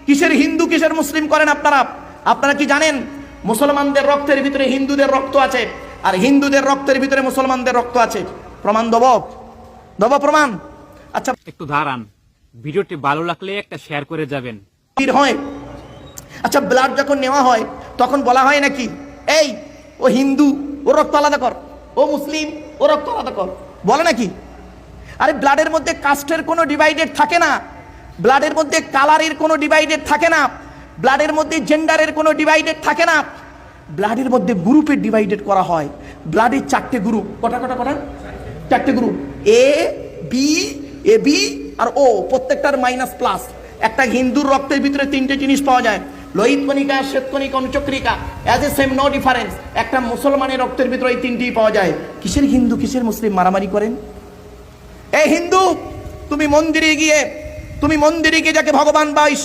কিসের হিন্দু কিসের মুসলিম করেন আপনারা? আপনারা কি জানেন মুসলমানদের রক্তের ভিতরে হিন্দুদের রক্ত আছে, আর হিন্দুদের রক্তের ভিতরে মুসলমানদের রক্ত আছে? প্রমাণ দেব প্রমাণ। আচ্ছা একটু দাঁড়ান, ভিডিওটি ভালো লাগলে একটা শেয়ার করে যাবেন। হয় আচ্ছা, ব্লাড যখন নেওয়া হয় তখন বলা হয় নাকি এই ও হিন্দু ও রক্ত আলাদা কর, ও মুসলিম ও রক্ত আলাদা কর, বলে নাকি? আরে ব্লাডের মধ্যে কাস্টের কোনো ডিভাইডেড থাকে না, ব্লাডের মধ্যে কালারের কোনো ডিভাইডেড থাকে না, ব্লাডের মধ্যে জেন্ডারের কোনো ডিভাইডেড থাকে না, ব্লাডের মধ্যে গ্রুপের ডিভাইডেড করা হয়। ব্লাডের চারটে গ্রুপ, কটা চারটে গ্রুপ, এ বি আর ও, প্রত্যেকটার মাইনাস প্লাস। একটা হিন্দুর রক্তের ভিতরে তিনটে জিনিস পাওয়া যায়, লোহিত কণিকা, শ্বেত কণিকা, অনুচক্রিকা, as a same no difference. একটা মুসলমানের রক্তের ভিতরে এই তিনটেই পাওয়া যায়। কিসের হিন্দু কিসের মুসলিম মারামারি করেন? এই হিন্দু, তুমি মন্দিরে গিয়ে যাকে ভগবান বা ঈশ্বর